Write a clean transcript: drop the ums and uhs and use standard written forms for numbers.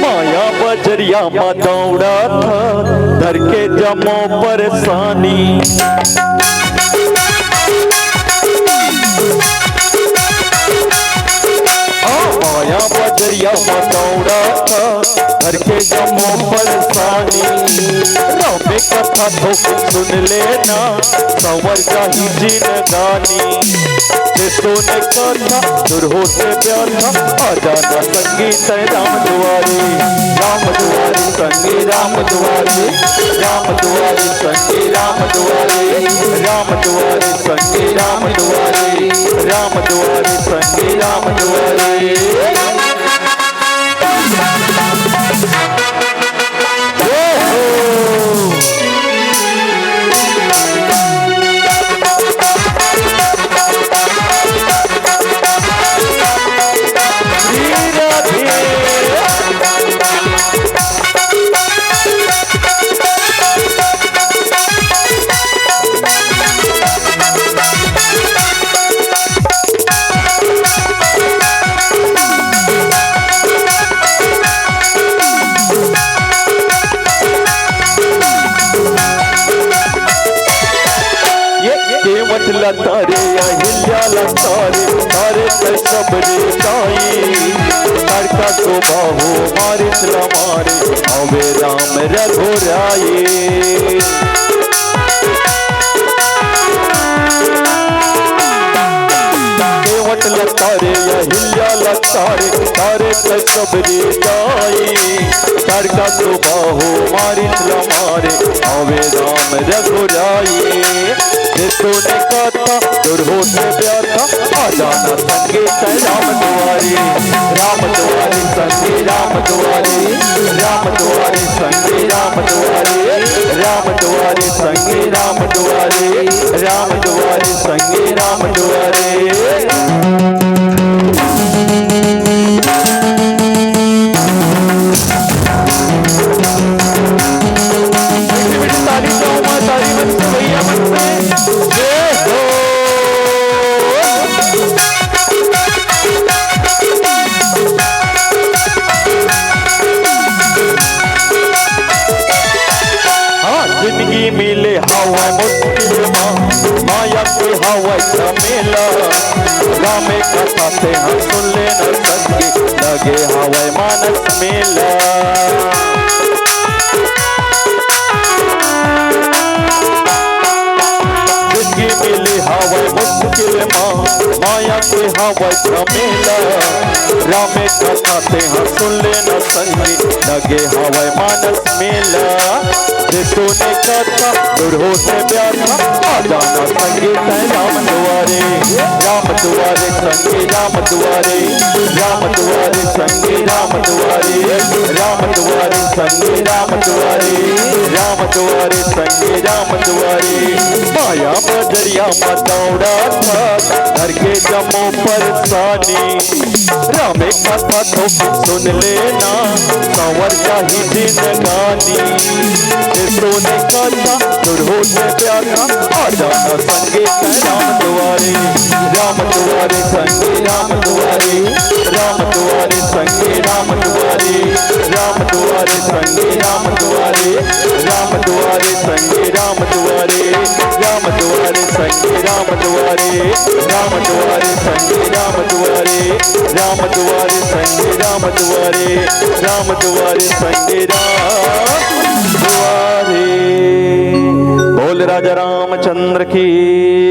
माया बजरिया में दौड़ा था धर के जमो परेशानी। माया बजरिया में दौड़ा था धर के जमो परेशानी। रामे कथा तो सुन लेना संवर जाही जिंदगानी। सोने कथा दूर होते प्यारा आ जाना संगीत राम दुआरे। राम दुआरे संगी राम दुआरे। राम दुआरे संगी राम दुआरे। राम दुआरे संगी राम दुआरे। राम दुआरे संगी राम दुआरे। तारे अहिल्या तारे तारे सबरे ताई तारका तो बाहो मारे चला मारे आवे राम रघुराई। तारे अहिल्या तारे तारे सबरे ताई तारका तो बाहो मारे चला मारे आवे राम रघुराई। सोने कथा दूर होते प्यारा आ जाना संगीत राम दुआरे। राम दुआरे संगी राम दुआरे। राम दुआरे संगी राम दुआरे। राम दुआरे संगी राम दुआरे। राम दुआरे संगी राम दुआरे। जिंदगी मिले हवा मुश्किल माया कोई हवा झमेला। रामे कथा से हम सुन लेना संगे लगे हवा मानस मेला। जिंदगी मिले हवा मुश्किल माया कोई हवा झमेला। रामे कथा से हम सुन लेना संगे लगे हवा मानस मेला। सोने कथा दूर होते प्यारा आ जाना संगीत राम दुआरे। राम दुआरे संगी राम दुआरे। राम दुआरे संगी राम दुआरे। राम दुआरे संगी राम दुआरे। राम दुआरे संगी राम दुआरे। माया बजरिया में दौड़ा था घर के जमो परेशानी। रामे कथा तो सुन लेना संवर जाही जिंदगानी। सोने कथा दूर होते प्यारा आ जाना संगीत राम दुआरे। राम दुआरे संगी राम दुआरे। राम दुआरे संगी राम दुआरे। राम दुआरे संगी राम दुआरे। राम दुआरे संगी राम दुआरे। राम दुआरे संगी राम दुआरे। राम दुआरे संगी राम दुआरे। राम दुआरे संगी राम दुआरे। राम दुआरे संगी राम दुआरे। बोल राजा रामचंद्र की।